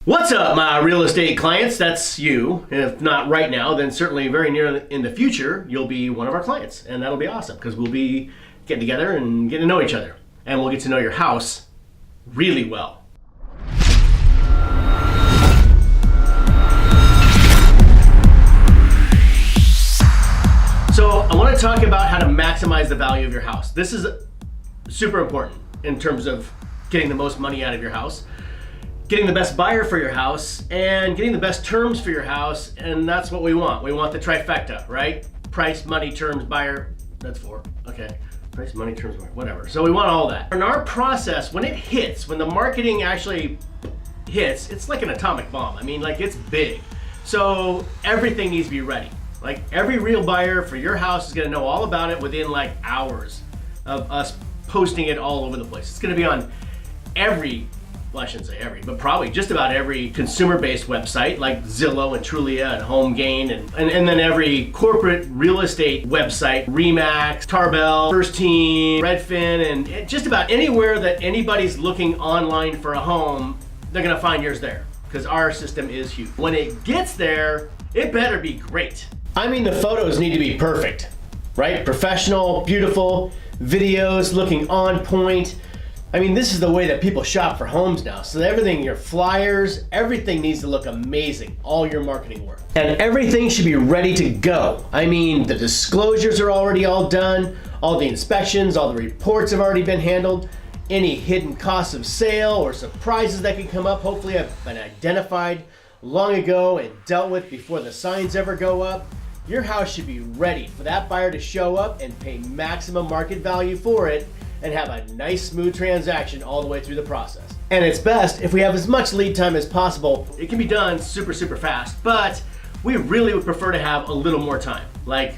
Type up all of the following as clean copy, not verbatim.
What's up, my real estate clients? That's you. And if not right now, then certainly very near in the future, you'll be one of our clients. And that'll be awesome because we'll be getting together and getting to know each other. And we'll get to know your house really well. So I want to talk about how to maximize the value of your house. This is super important in terms of getting the most money out of your house, getting the best buyer for your house, and getting the best terms for your house. And that's what we want. We want the trifecta, right? Price, money, terms, buyer. That's four. Okay. Price, money, terms, buyer, whatever. So we want all that. In our process, when it hits, when the marketing actually hits, it's like an atomic bomb. I mean, like, it's big. So everything needs to be ready. Like, every real buyer for your house is gonna know all about it within like hours of us posting it all over the place. It's gonna be on every, well, I shouldn't say every, but probably just about every consumer-based website like Zillow and Trulia and HomeGain, and then every corporate real estate website, Remax, Tarbell, First Team, Redfin, and just about anywhere that anybody's looking online for a home, they're gonna find yours there because our system is huge. When it gets there, it better be great. I mean, the photos need to be perfect, right? Professional, beautiful, videos looking on point. I mean, this is the way that people shop for homes now. So everything, your flyers, everything needs to look amazing, all your marketing work. And everything should be ready to go. I mean, the disclosures are already all done, all the inspections, all the reports have already been handled. Any hidden costs of sale or surprises that can come up, hopefully have been identified long ago and dealt with before the signs ever go up. Your house should be ready for that buyer to show up and pay maximum market value for it and have a nice, smooth transaction all the way through the process. And it's best if we have as much lead time as possible. It can be done super, super fast, but we really would prefer to have a little more time, like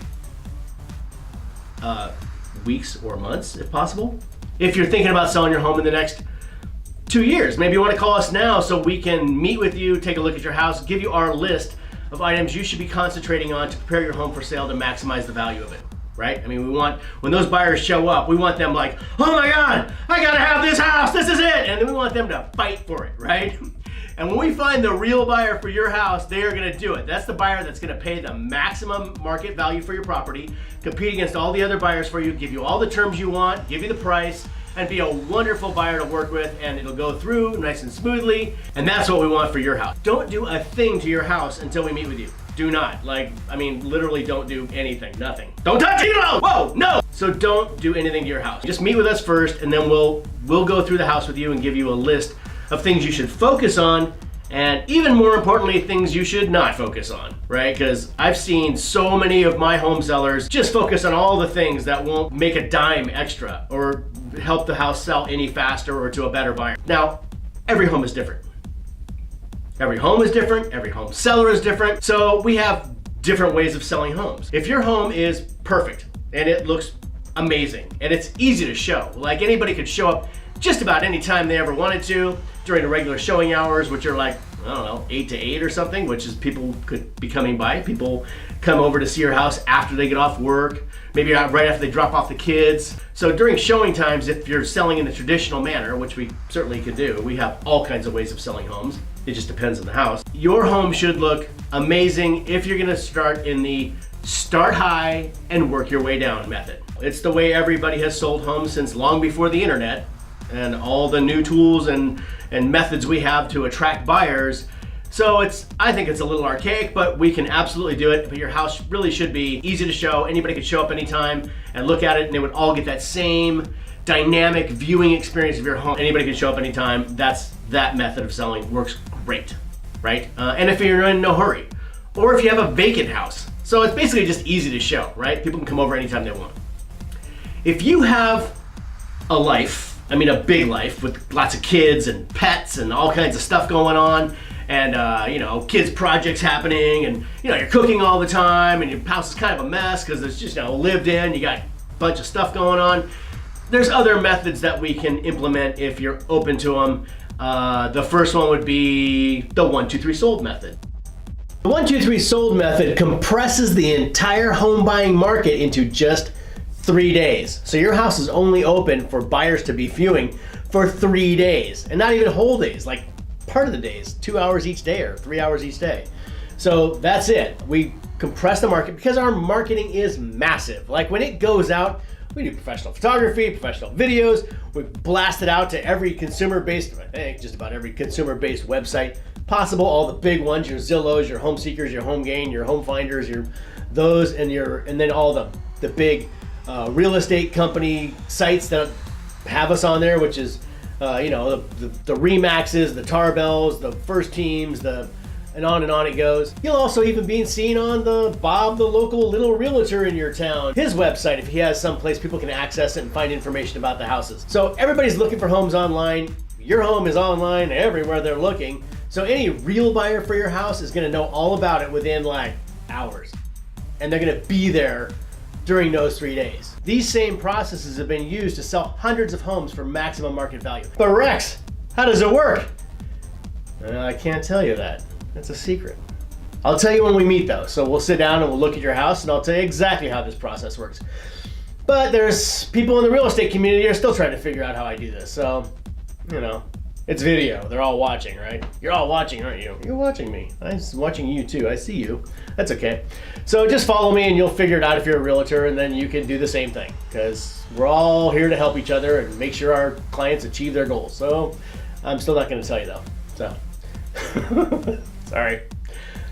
weeks or months if possible. If you're thinking about selling your home in the next 2 years, maybe you want to call us now so we can meet with you, take a look at your house, give you our list of items you should be concentrating on to prepare your home for sale to maximize the value of it, right? I mean, we want, when those buyers show up, we want them like, oh my God, I gotta have this house, this is it. And then we want them to fight for it, right? And when we find the real buyer for your house, they are gonna do it. That's the buyer that's gonna pay the maximum market value for your property, compete against all the other buyers for you, give you all the terms you want, give you the price, and be a wonderful buyer to work with, and it'll go through nice and smoothly. And that's what we want for your house. Don't do a thing to your house until we meet with you. Do not. Like, I mean, literally don't do anything, nothing. Don't touch it! Whoa, no! So don't do anything to your house. Just meet with us first, and then we'll go through the house with you and give you a list of things you should focus on, and even more importantly, things you should not focus on, right? Because I've seen so many of my home sellers just focus on all the things that won't make a dime extra or help the house sell any faster or to a better buyer. Now, every home is different. Every home is different, every home seller is different, so we have different ways of selling homes. If your home is perfect and it looks amazing and it's easy to show, like anybody could show up just about any time they ever wanted to during the regular showing hours, which are like, I don't know, 8 to 8 or something, which is people could be coming by. People come over to see your house after they get off work, maybe right after they drop off the kids. So during showing times, if you're selling in the traditional manner, which we certainly could do, we have all kinds of ways of selling homes. It just depends on the house. Your home should look amazing if you're gonna start in the start high and work your way down method. It's the way everybody has sold homes since long before the internet and all the new tools and methods we have to attract buyers. So I think it's a little archaic, but we can absolutely do it. But your house really should be easy to show. Anybody could show up anytime and look at it, and they would all get that same dynamic viewing experience of your home. Anybody can show up anytime. That method of selling works great, right? And if you're in no hurry, or if you have a vacant house. So it's basically just easy to show, right? People can come over anytime they want. If you have a life, I mean a big life with lots of kids and pets and all kinds of stuff going on, and kids projects happening, and you're cooking all the time, and your house is kind of a mess because it's just lived in, you got a bunch of stuff going on. There's other methods that we can implement if you're open to them. The first one would be the 1, 2, 3 sold method. The 1, 2, 3 sold method compresses the entire home buying market into just 3 days. So your house is only open for buyers to be viewing for 3 days, and not even whole days, like part of the days, 2 hours each day or 3 hours each day. So that's it. We compress the market because our marketing is massive. Like when it goes out, we do professional photography, professional videos. We blast it out to every consumer-based, I think just about every consumer-based website possible. All the big ones, your Zillows, your Home Seekers, your Home Gain, your Home Finders, your those, and then all the big real estate company sites that have us on there, which is you know, the Remaxes, the Tarbells, the First Teams, and on it goes. You'll also even be seen on the Bob, the local little realtor in your town, his website, if he has some place people can access it and find information about the houses. So everybody's looking for homes online. Your home is online everywhere they're looking. So any real buyer for your house is gonna know all about it within like hours. And they're gonna be there during those 3 days. These same processes have been used to sell hundreds of homes for maximum market value. But Rex, how does it work? I can't tell you that. That's a secret. I'll tell you when we meet though. So we'll sit down and we'll look at your house and I'll tell you exactly how this process works. But there's people in the real estate community who are still trying to figure out how I do this. So, you know, it's video. They're all watching, right? You're all watching, aren't you? You're watching me. I'm watching you too. I see you. That's okay. So just follow me and you'll figure it out if you're a realtor, and then you can do the same thing because we're all here to help each other and make sure our clients achieve their goals. So I'm still not going to tell you though. So. Sorry.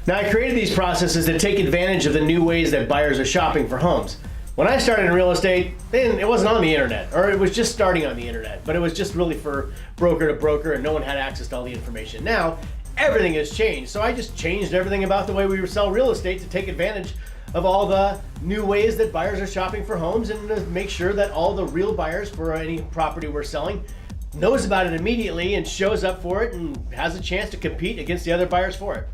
Now I created these processes to take advantage of the new ways that buyers are shopping for homes. When I started in real estate, then it wasn't on the internet, or it was just starting on the internet, but it was just really for broker to broker and no one had access to all the information. Now, everything has changed, so I just changed everything about the way we sell real estate to take advantage of all the new ways that buyers are shopping for homes and to make sure that all the real buyers for any property we're selling knows about it immediately and shows up for it and has a chance to compete against the other buyers for it.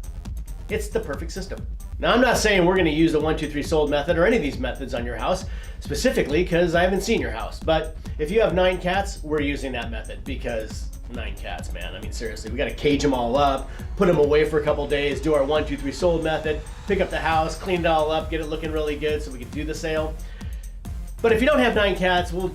It's the perfect system. Now, I'm not saying we're going to use the 1, 2, 3 sold method or any of these methods on your house specifically because I haven't seen your house. But if you have 9 cats, we're using that method because 9 cats, man. I mean, seriously, we got to cage them all up, put them away for a couple days, do our 1, 2, 3 sold method, pick up the house, clean it all up, get it looking really good so we can do the sale. But if you don't have 9 cats, we'll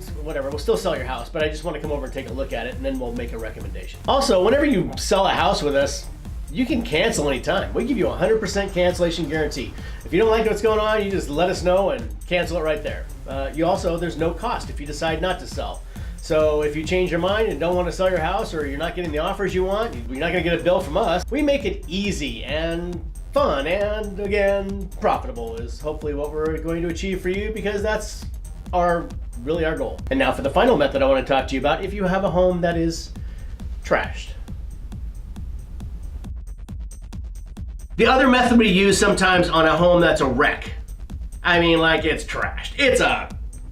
still sell your house, but I just want to come over and take a look at it and then we'll make a recommendation. Also, whenever you sell a house with us, you can cancel anytime. We give you a 100% cancellation guarantee. If you don't like what's going on, you just let us know and cancel it right there. There's no cost if you decide not to sell. So if you change your mind and don't want to sell your house, or you're not getting the offers you want, you're not going to get a bill from us. We make it easy and fun and, again, profitable is hopefully what we're going to achieve for you, because that's really our goal. And now for the final method I want to talk to you about, if you have a home that is trashed. The other method we use sometimes on a home that's a wreck. I mean, like, it's trashed. It's a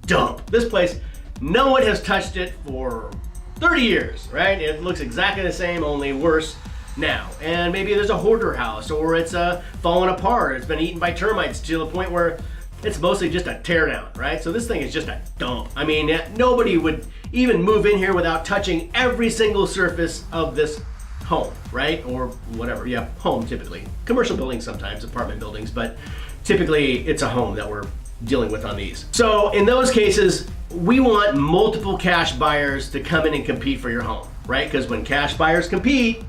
dump. This place, no one has touched it for 30 years, right? It looks exactly the same, only worse now. And maybe there's a hoarder house, or it's fallen apart. It's been eaten by termites to the point where it's mostly just a tear down, right? So this thing is just a dump. I mean, nobody would even move in here without touching every single surface of this home, right? Or whatever, yeah, home typically. Commercial buildings sometimes, apartment buildings, but typically it's a home that we're dealing with on these. So in those cases, we want multiple cash buyers to come in and compete for your home, right? Because when cash buyers compete,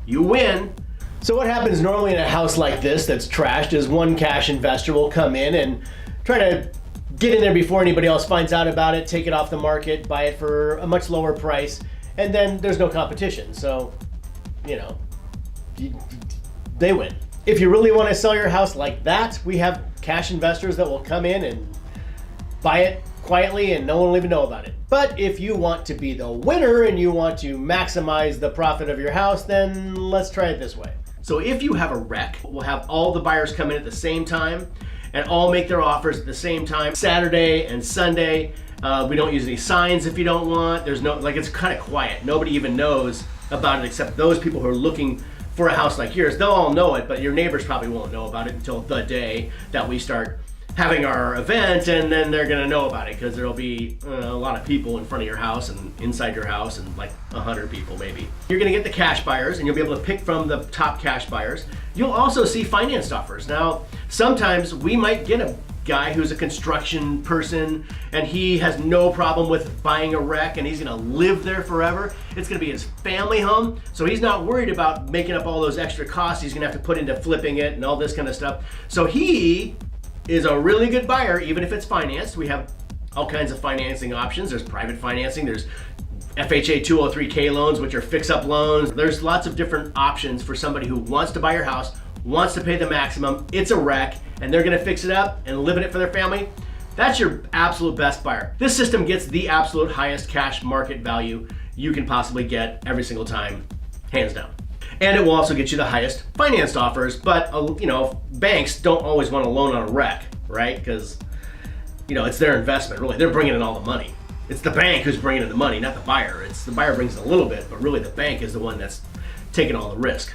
you win. So what happens normally in a house like this that's trashed is one cash investor will come in and try to get in there before anybody else finds out about it, take it off the market, buy it for a much lower price, and then there's no competition. So, they win. If you really want to sell your house like that, we have cash investors that will come in and buy it quietly and no one will even know about it. But if you want to be the winner and you want to maximize the profit of your house, then let's try it this way. So if you have a wreck, we'll have all the buyers come in at the same time and all make their offers at the same time, Saturday and Sunday. We don't use any signs if you don't want. There's no, it's kind of quiet. Nobody even knows about it except those people who are looking for a house like yours. They'll all know it, but your neighbors probably won't know about it until the day that we start having our event, and then they're gonna know about it because there'll be a lot of people in front of your house and inside your house, and like 100 people maybe. You're gonna get the cash buyers and you'll be able to pick from the top cash buyers. You'll also see financed offers. Now, sometimes we might get a guy who's a construction person and he has no problem with buying a wreck and he's gonna live there forever. It's gonna be his family home, so he's not worried about making up all those extra costs he's gonna have to put into flipping it and all this kind of stuff. So he is a really good buyer, even if it's financed. We have all kinds of financing options. There's private financing, there's FHA 203K loans, which are fix-up loans. There's lots of different options for somebody who wants to buy your house, wants to pay the maximum, it's a wreck, and they're gonna fix it up and live in it for their family. That's your absolute best buyer. This system gets the absolute highest cash market value you can possibly get every single time, hands down. And it will also get you the highest financed offers, but banks don't always want a loan on a wreck, right? Because it's their investment, really. They're bringing in all the money. It's the bank who's bringing in the money, not the buyer. It's the buyer brings in a little bit, but really the bank is the one that's taking all the risk,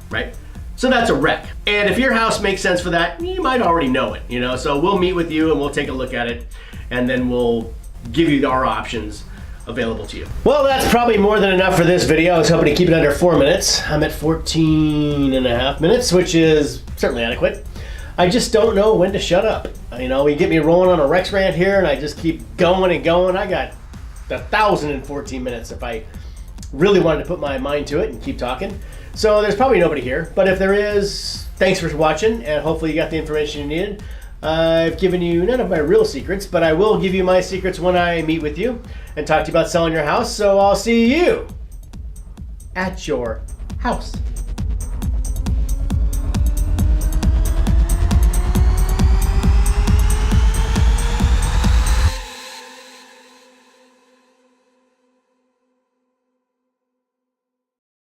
right? So that's a wreck. And if your house makes sense for that, you might already know it, So we'll meet with you and we'll take a look at it, and then we'll give you our options available to you. Well, that's probably more than enough for this video. I was hoping to keep it under 4 minutes. I'm at 14 and a half minutes, which is certainly adequate. I just don't know when to shut up. You get me rolling on a Rex rant here and I just keep going and going. I got 1,014 minutes if I really wanted to put my mind to it and keep talking. So there's probably nobody here, but if there is, thanks for watching and hopefully you got the information you needed. I've given you none of my real secrets, but I will give you my secrets when I meet with you and talk to you about selling your house. So I'll see you at your house.